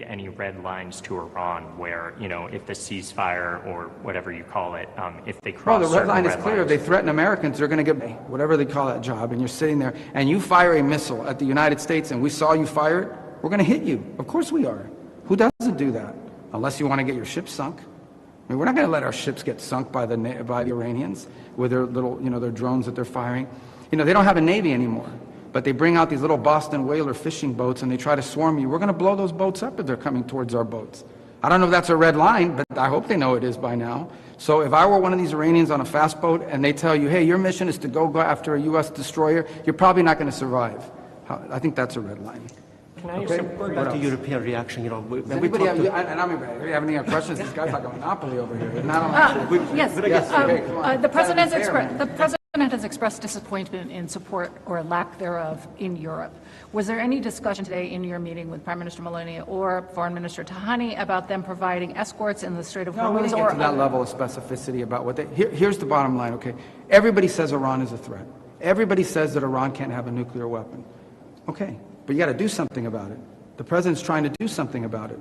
any red lines to Iran where, if the ceasefire or whatever you call it, if they cross the red line is red clear. lines. If they threaten Americans, they're going to get whatever they call that job, and you're sitting there, and you fire a missile at the United States, and we saw you fire it, we're going to hit you. Of course we are. Who doesn't do that? Unless you want to get your ship sunk. I mean, we're not going to let our ships get sunk by the Iranians with their little, their drones that they're firing. They don't have a navy anymore. But they bring out these little Boston whaler fishing boats and they try to swarm you. We're going to blow those boats up if they're coming towards our boats. I don't know if that's a red line, but I hope they know it is by now. So if I were one of these Iranians on a fast boat and they tell you, hey, your mission is to go after a U.S. destroyer, you're probably not going to survive. I think that's a red line. Can I back to European reaction? Does anybody have, do you have any questions? This guy's like a monopoly over here. Yes. The President has expressed disappointment in support or lack thereof in Europe. Was there any discussion today in your meeting with Prime Minister Meloni or Foreign Minister Tahani about them providing escorts in the Strait of Hormuz? No, we didn't get to that level of specificity about what they... Here's the bottom line, okay? Everybody says Iran is a threat. Everybody says that Iran can't have a nuclear weapon. Okay, but you got to do something about it. The President's trying to do something about it.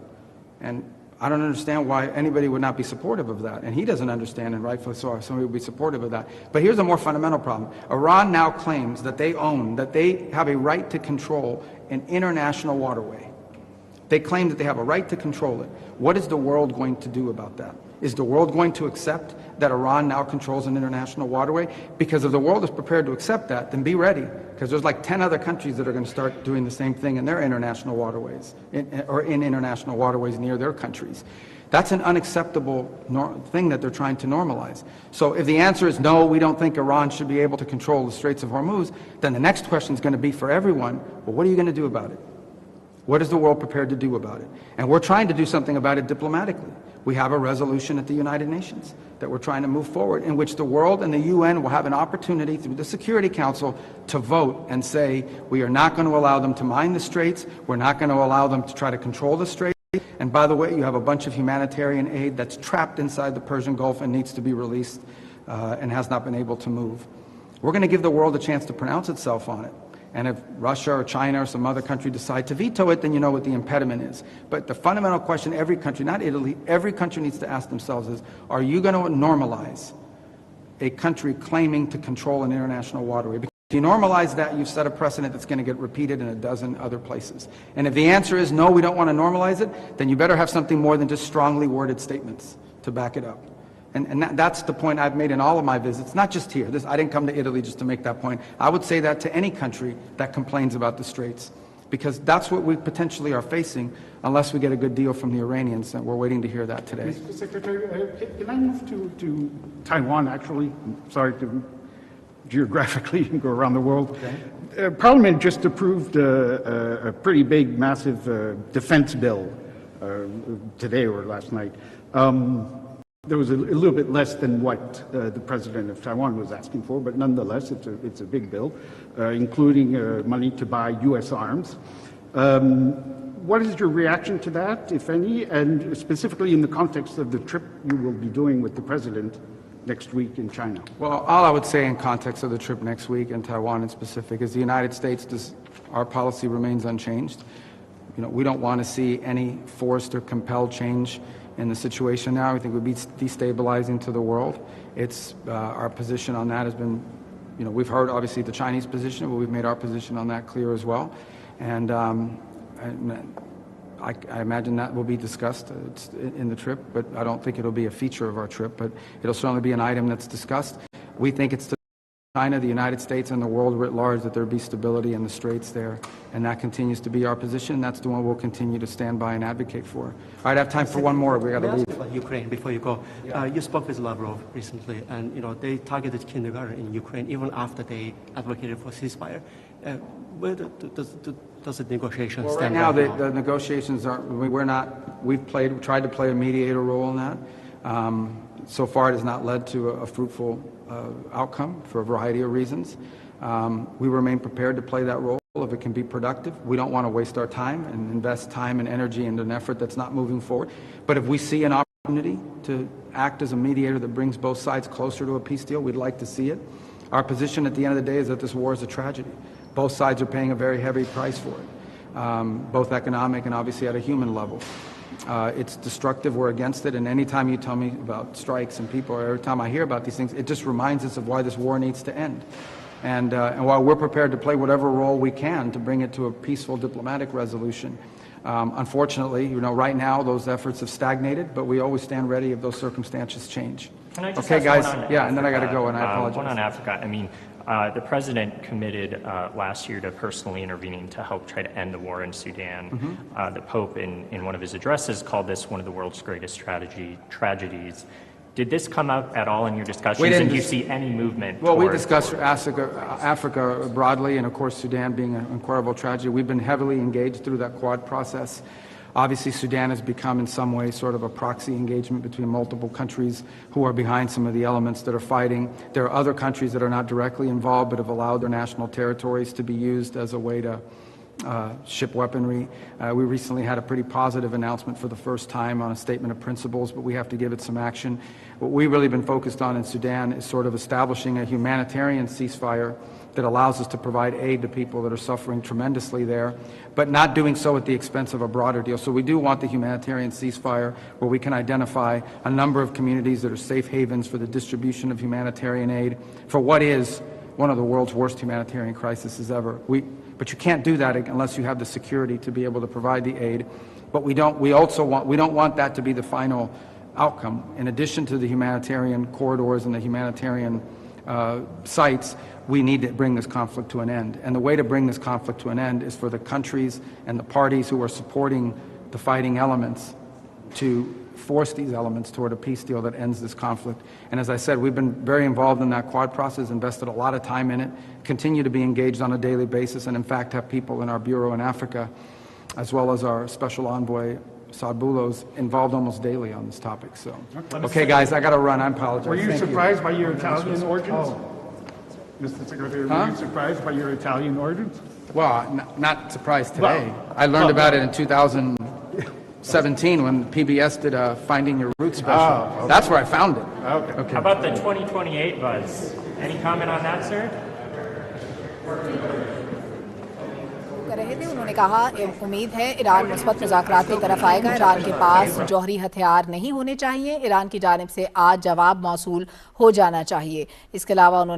And I don't understand why anybody would not be supportive of that. And he doesn't understand, and rightfully so, somebody would be supportive of that. But here's a more fundamental problem. Iran now claims that they have a right to control an international waterway. They claim that they have a right to control it. What is the world going to do about that? Is the world going to accept that Iran now controls an international waterway? Because if the world is prepared to accept that, then be ready. Because there's like 10 other countries that are going to start doing the same thing in their international waterways, or in international waterways near their countries. That's an unacceptable thing that they're trying to normalize. So if the answer is no, we don't think Iran should be able to control the Straits of Hormuz, then the next question is going to be for everyone, well, what are you going to do about it? What is the world prepared to do about it? And we're trying to do something about it diplomatically. We have a resolution at the United Nations that we're trying to move forward, in which the world and the UN will have an opportunity through the Security Council to vote and say, we are not going to allow them to mine the straits, we're not going to allow them to try to control the straits, and by the way, you have a bunch of humanitarian aid that's trapped inside the Persian Gulf and needs to be released and has not been able to move. We're going to give the world a chance to pronounce itself on it. And if Russia or China or some other country decide to veto it, then you know what the impediment is. But the fundamental question every country, not Italy, every country needs to ask themselves is, are you going to normalize a country claiming to control an international waterway? Because if you normalize that, you've set a precedent that's going to get repeated in a dozen other places. And if the answer is no, we don't want to normalize it, then you better have something more than just strongly worded statements to back it up. And that's the point I've made in all of my visits, not just here. I didn't come to Italy just to make that point. I would say that to any country that complains about the Straits, because that's what we potentially are facing unless we get a good deal from the Iranians, and we're waiting to hear that today. Mr. Secretary, can I move to Taiwan, actually? I'm sorry to geographically go around the world. Okay. Parliament just approved a pretty big, massive defense bill today or last night. There was a little bit less than what the president of Taiwan was asking for, but nonetheless, it's a big bill, including money to buy U.S. arms. What is your reaction to that, if any, and specifically in the context of the trip you will be doing with the president next week in China? Well, all I would say in context of the trip next week in Taiwan in specific is the United States, our policy remains unchanged. We don't want to see any forced or compelled change in the situation now. We think it would be destabilizing to the world. Our position on that has been, we've heard obviously the Chinese position, but we've made our position on that clear as well. And I imagine that will be discussed in the trip, but I don't think it'll be a feature of our trip, but it'll certainly be an item that's discussed. We think it's to China, the United States, and the world writ large that there be stability in the Straits there, and that continues to be our position. That's the one we'll continue to stand by and advocate for. All right, I have time for one more. We got to leave. About Ukraine before you go. You spoke with Lavrov recently, and they targeted kindergarten in Ukraine even after they advocated for ceasefire. Where does the negotiations stand? Right now, the negotiations are. We've tried to play a mediator role in that. So far, it has not led to a fruitful outcome for a variety of reasons. We remain prepared to play that role if it can be productive. We don't want to waste our time and invest time and energy into an effort that's not moving forward. But if we see an opportunity to act as a mediator that brings both sides closer to a peace deal, we'd like to see it. Our position at the end of the day is that this war is a tragedy. Both sides are paying a very heavy price for it. both economic and obviously at a human level. It's destructive, we're against it, and anytime you tell me about strikes and people, or every time I hear about these things, it just reminds us of why this war needs to end. And while we're prepared to play whatever role we can to bring it to a peaceful diplomatic resolution, unfortunately, right now those efforts have stagnated, but we always stand ready if those circumstances change. Can I just okay, ask guys? one on Yeah, Africa? and then I got to go, and I apologize. One on Africa. I mean, the president committed last year to personally intervening to help try to end the war in Sudan. The Pope, in one of his addresses, called this one of the world's greatest tragedies. Did this come up at all in your discussions, and do you see any movement? Well, we discussed Africa broadly, and of course Sudan being an incredible tragedy. We've been heavily engaged through that Quad process. Obviously, Sudan has become in some way sort of a proxy engagement between multiple countries who are behind some of the elements that are fighting. There are other countries that are not directly involved but have allowed their national territories to be used as a way to ship weaponry. We recently had a pretty positive announcement for the first time on a statement of principles, but we have to give it some action. What we've really been focused on in Sudan is sort of establishing a humanitarian ceasefire that allows us to provide aid to people that are suffering tremendously there, but not doing so at the expense of a broader deal. So we do want the humanitarian ceasefire where we can identify a number of communities that are safe havens for the distribution of humanitarian aid for what is one of the world's worst humanitarian crises ever. But you can't do that unless you have the security to be able to provide the aid. But we don't want that to be the final outcome. In addition to the humanitarian corridors and the humanitarian sites, we need to bring this conflict to an end. And the way to bring this conflict to an end is for the countries and the parties who are supporting the fighting elements to force these elements toward a peace deal that ends this conflict. And as I said, we've been very involved in that Quad process, invested a lot of time in it, continue to be engaged on a daily basis, and in fact have people in our bureau in Africa, as well as our special envoy, Saad Boulos, involved almost daily on this topic. So, okay, guys, I got to run. I apologize. Were you Thank surprised by your Italian origins? Mr. Secretary, were you surprised by your Italian origins? Well, not surprised today. I learned about it in 2017 when PBS did a Finding Your Roots special. Oh, okay. That's where I found it. Okay. How about the 2028 buzz? Any comment on that, sir? कर रहे थे उन्होंने कहा उम्मीद है Iran मुस्बत मुज़ाकरात की तरफ आएगा। ईरान के पास जौहरी हथियार नहीं होने चाहिए, ईरान की जानिब से आज जवाब मौसूल हो जाना चाहिए। इसके अलावा उन्होंने